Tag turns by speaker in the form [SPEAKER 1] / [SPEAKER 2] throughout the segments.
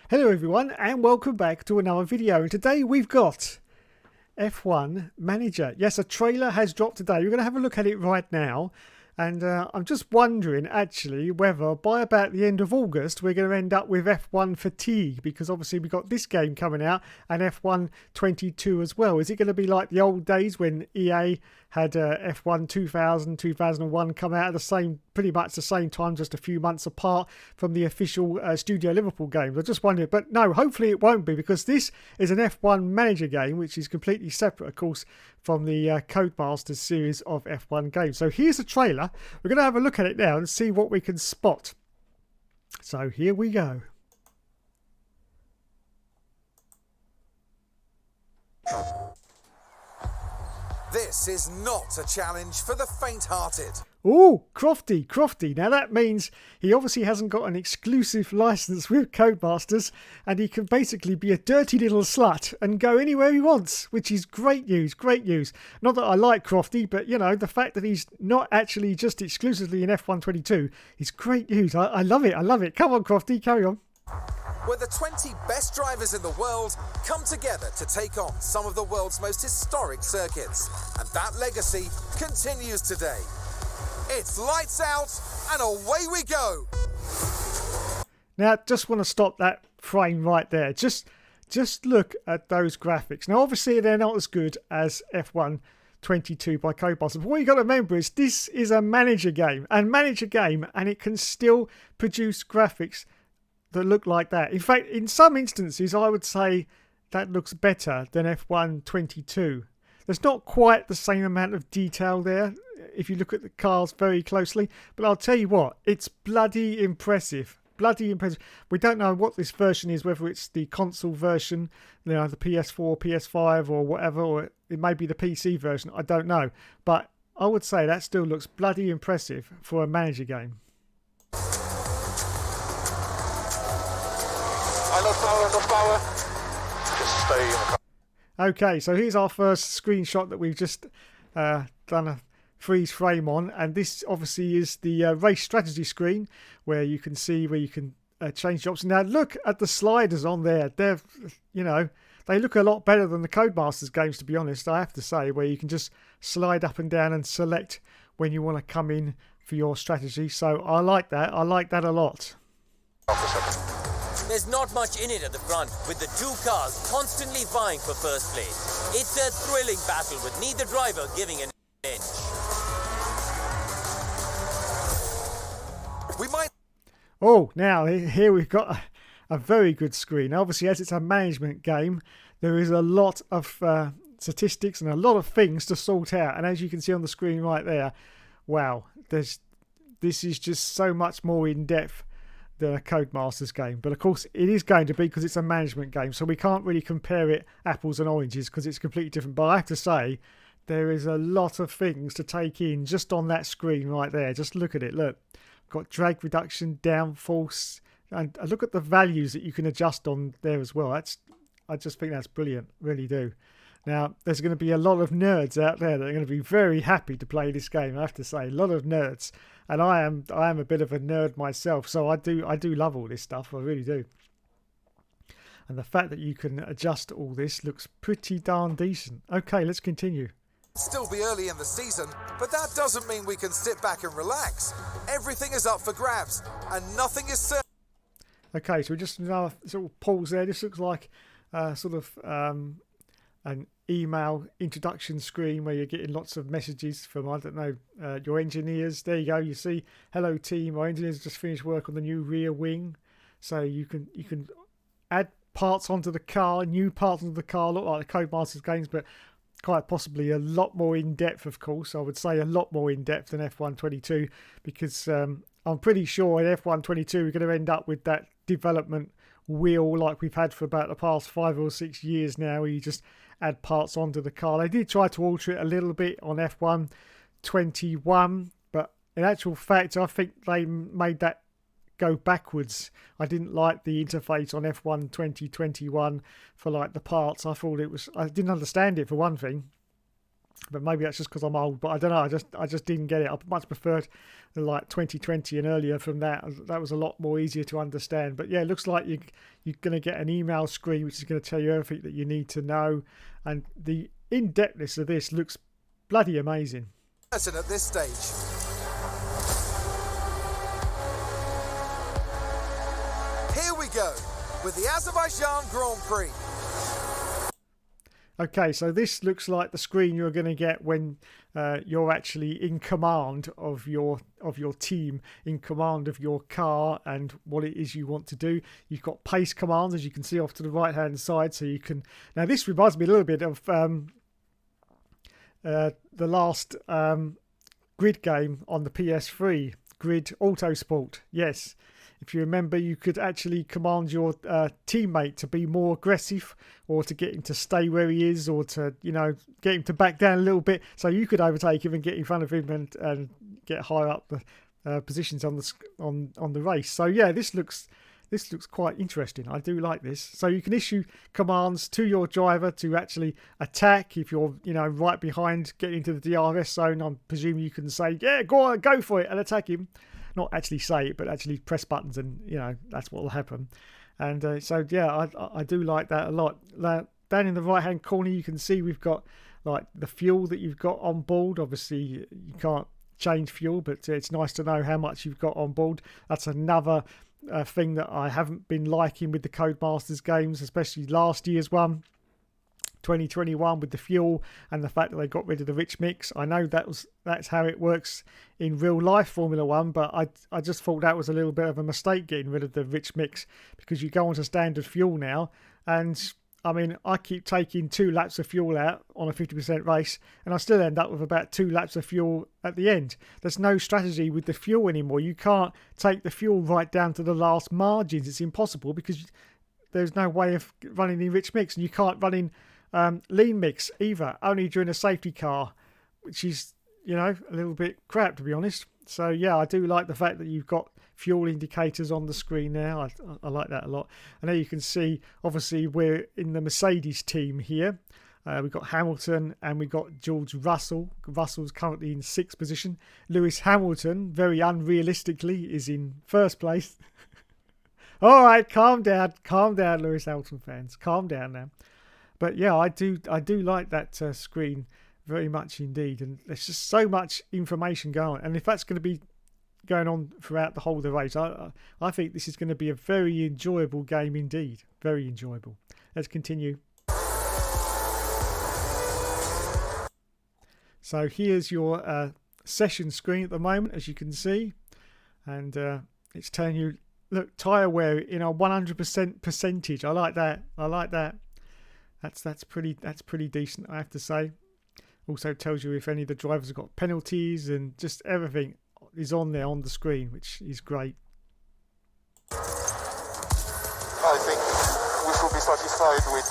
[SPEAKER 1] Hello everyone and welcome back to another video, and today we've got F1 Manager. Yes, a trailer has dropped today. We're going to have a look at it right now, and I'm just wondering actually whether by about the end of August we're going to end up with F1 fatigue, because obviously we've got this game coming out and F1 22 as well. Is it going to be like the old days when EA had F1 2000, 2001 come out at pretty much the same time, just a few months apart from the official Studio Liverpool games? I just wondered, but no, hopefully it won't be, because this is an F1 Manager game, which is completely separate, of course, from the Codemasters series of F1 games. So here's the trailer. We're going to have a look at it now and see what we can spot. So here we go.
[SPEAKER 2] This is not a challenge for the faint-hearted.
[SPEAKER 1] Oh, Crofty. Now that means he obviously hasn't got an exclusive license with Codemasters, and he can basically be a dirty little slut and go anywhere he wants, which is great news, great news. Not that I like Crofty, but you know, the fact that he's not actually just exclusively in F1 22 is great news. I love it, I love it. Come on, Crofty, carry on.
[SPEAKER 2] Where the 20 best drivers in the world come together to take on some of the world's most historic circuits. And that legacy continues today. It's lights out and away we go.
[SPEAKER 1] Now, just want to stop that frame right there. Just look at those graphics. Now, obviously, they're not as good as F1 22 by Codemasters. But what you got to remember is this is a manager game, and it can still produce graphics that look like that. In fact, in some instances, I would say that looks better than F1 22. There's not quite the same amount of detail there if you look at the cars very closely, but I'll tell you what, it's bloody impressive. Bloody impressive. We don't know what this version is, whether it's the console version, you know, the PS4, PS5 or whatever, or it may be the PC version, I don't know. But I would say that still looks bloody impressive for a manager game.
[SPEAKER 3] Power. Just stay in the car.
[SPEAKER 1] Okay, so here's our first screenshot that we've just done a freeze frame on, and this obviously is the race strategy screen where you can see where you can change the options. Now look at the sliders on there. They're, you know, they look a lot better than the Codemasters games, to be honest, I have to say, where you can just slide up and down and select when you want to come in for your strategy. So I like that. I like that a lot.
[SPEAKER 4] There's not much in it at the front, with the two cars constantly vying for first place. It's a thrilling battle with neither driver giving an inch.
[SPEAKER 2] We might...
[SPEAKER 1] Oh, now here we've got a very good screen. Obviously, as it's a management game, there is a lot of statistics and a lot of things to sort out. And as you can see on the screen right there, wow, this is just so much more in-depth than a Codemasters game. But of course it is going to be, because it's a management game, so we can't really compare it apples and oranges, because it's completely different. But I have to say, there is a lot of things to take in just on that screen right there. Just look at it. Look, got drag reduction, downforce, and look at the values that you can adjust on there as well. I just think that's brilliant, really do. Now, there's going to be a lot of nerds out there that are going to be very happy to play this game, I have to say. A lot of nerds. And I am a bit of a nerd myself, so I do love all this stuff, I really do. And the fact that you can adjust all this looks pretty darn decent. Okay, let's continue.
[SPEAKER 2] Still be early in the season, but that doesn't mean we can sit back and relax. Everything is up for grabs, and nothing is certain.
[SPEAKER 1] Okay, so we just another sort of pause there. This looks like sort of an email introduction screen where you're getting lots of messages from, I don't know, your engineers. There you go. You see, hello team, our engineers just finished work on the new rear wing. So you can add parts onto the car, new parts onto the car, look like the Codemasters games, but quite possibly a lot more in depth, of course. I would say a lot more in depth than F1 22, because I'm pretty sure in F1 22 we're going to end up with that development wheel like we've had for about the past 5 or 6 years now, where you just add parts onto the car. They did try to alter it a little bit on F1 21, but in actual fact I think they made that go backwards. I didn't like the interface on F1 2021 for like the parts. I didn't understand it, for one thing. But maybe that's just because I'm old. But I don't know. I just didn't get it. I much preferred the like 2020 and earlier from that. That was a lot more easier to understand. But yeah, it looks like you're going to get an email screen which is going to tell you everything that you need to know. And the in-depthness of this looks bloody amazing.
[SPEAKER 2] At this stage. Here we go with the Azerbaijan Grand Prix.
[SPEAKER 1] Okay, so this looks like the screen you're going to get when you're actually in command of your team, in command of your car and what it is you want to do. You've got pace commands, as you can see off to the right-hand side, so you can... Now, this reminds me a little bit of the last Grid game on the PS3, Grid Autosport. Yes. If you remember, you could actually command your teammate to be more aggressive, or to get him to stay where he is, or to, you know, get him to back down a little bit, so you could overtake him and get in front of him and get higher up the positions on the race. So yeah, this looks quite interesting. I do like this. So you can issue commands to your driver to actually attack. If you're, you know, right behind, getting into the DRS zone, I presume you can say, yeah, go on, go for it, and attack him. Not actually say it, but actually press buttons, and you know that's what will happen. And so yeah, I do like that a lot. Down in the right hand corner, you can see we've got like the fuel that you've got on board. Obviously, you can't change fuel, but it's nice to know how much you've got on board. That's another thing that I haven't been liking with the Codemasters games, especially last year's one, 2021, with the fuel and the fact that they got rid of the rich mix. I know that's how it works in real life Formula One, but I just thought that was a little bit of a mistake, getting rid of the rich mix, because you go onto standard fuel now, and I mean, I keep taking 2 laps of fuel out on a 50% race, and I still end up with about 2 laps of fuel at the end. There's no strategy with the fuel anymore. You can't take the fuel right down to the last margins. It's impossible, because there's no way of running in rich mix, and you can't run in lean mix either, only during a safety car, which is, you know, a little bit crap, to be honest. So yeah, I do like the fact that you've got fuel indicators on the screen now. I like that a lot. And there you can see, obviously, we're in the Mercedes team here. We've got Hamilton and we've got George Russell. Russell's currently in 6th position. Lewis Hamilton, very unrealistically, is in 1st place. All right, calm down, Lewis Hamilton fans, calm down now. But yeah, I do like that screen very much indeed, and there's just so much information going on. And if that's going to be going on throughout the whole of the race, I think this is going to be a very enjoyable game indeed. Very enjoyable. Let's continue. So here's your session screen at the moment, as you can see, and it's telling you, look, tyre wear in a 100% percentage. I like that. That's pretty decent, I have to say. Also tells you if any of the drivers have got penalties, and just everything is on there on the screen, which is great.
[SPEAKER 3] I think we should be satisfied with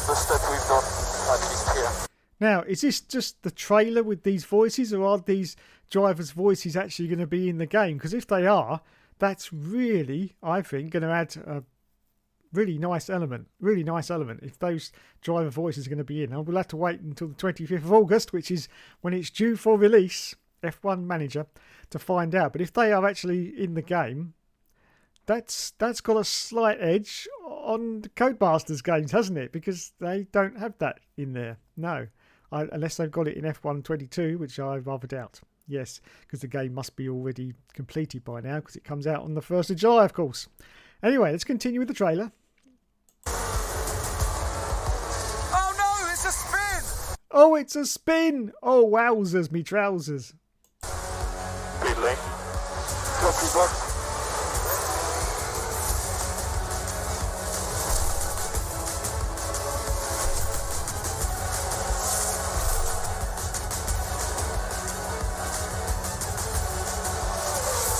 [SPEAKER 3] the step we've done, at least here.
[SPEAKER 1] Now, is this just the trailer with these voices, or are these drivers' voices actually going to be in the game? Because if they are, that's really, I think, going to add a really nice element if those driver voices are going to be in. And we'll have to wait until the 25th of August, which is when it's due for release, F1 Manager, to find out. But if they are actually in the game, that's got a slight edge on the Codemasters games, hasn't it? Because they don't have that in there. No, unless they've got it in F1 22, which I rather doubt. Yes, because the game must be already completed by now, because it comes out on the 1st of July, of course. Anyway, let's continue with the trailer.
[SPEAKER 2] Oh no, it's a spin!
[SPEAKER 1] Oh, it's a spin! Oh, wowzers, me trousers.
[SPEAKER 3] Pit lane. Go feedback.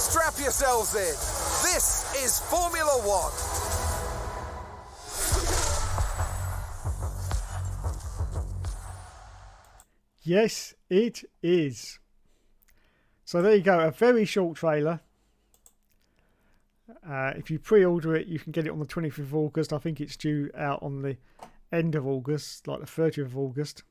[SPEAKER 2] Strap yourselves in. This is Formula One.
[SPEAKER 1] Yes, it is. So there you go, a very short trailer. If you pre-order it, you can get it on the 25th of August. I think it's due out on the end of August, like the 30th of August.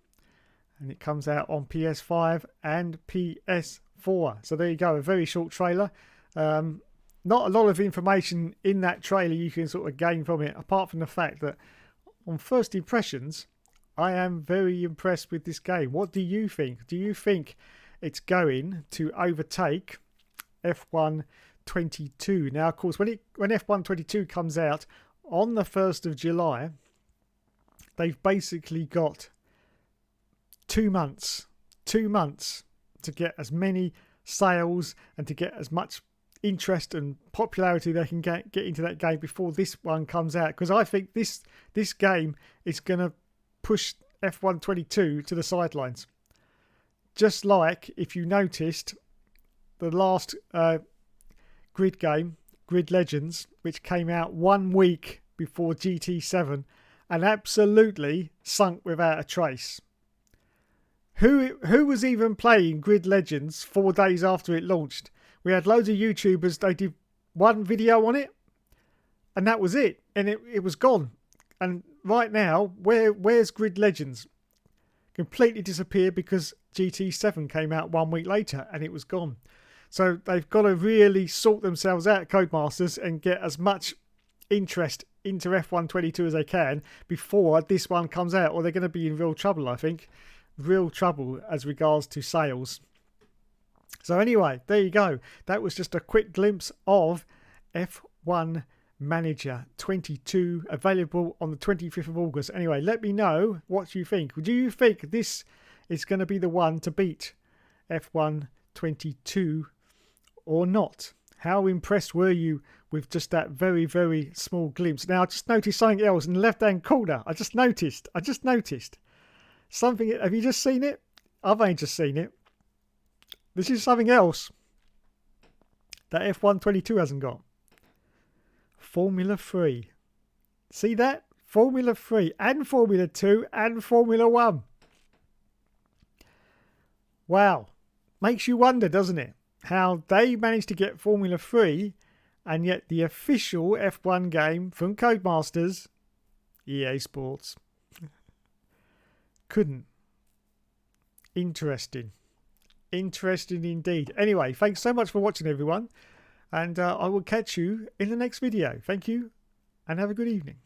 [SPEAKER 1] and it comes out on PS5 and PS4. So there you go, a very short trailer. Not a lot of information in that trailer you can sort of gain from it, apart from the fact that on first impressions, I am very impressed with this game. What do you think? Do you think it's going to overtake F1 22? Now, of course, when F1 22 comes out on the 1st of July, they've basically got 2 months to get as many sales and to get as much interest and popularity they can get into that game before this one comes out, because I think this game is going to push F1 22 to the sidelines. Just like, if you noticed, the last grid game, Grid Legends, which came out 1 week before GT7 and absolutely sunk without a trace. Who was even playing Grid Legends 4 days after it launched? We had loads of YouTubers, they did one video on it and that was it, and it was gone. And right now, where's Grid Legends? Completely disappeared because GT7 came out 1 week later and it was gone. So they've got to really sort themselves out, Codemasters, and get as much interest into F1 22 as they can before this one comes out, or they're going to be in real trouble, I think. Real trouble as regards to sales. So anyway, there you go. That was just a quick glimpse of F1 Manager 22, available on the 25th of August. Anyway, let me know what you think. Do you think this is going to be the one to beat F1 22 or not? How impressed were you with just that very, very small glimpse? Now, I just noticed something else in the left-hand corner. I just noticed something. Have you just seen it? I've only just seen it. This is something else that F1 22 hasn't got. Formula 3. See that? Formula 3 and Formula 2 and Formula 1. Wow. Makes you wonder, doesn't it? How they managed to get Formula 3 and yet the official F1 game from Codemasters, EA Sports, couldn't. Interesting. Interesting indeed. Anyway, thanks so much for watching, everyone. And I will catch you in the next video. Thank you and have a good evening.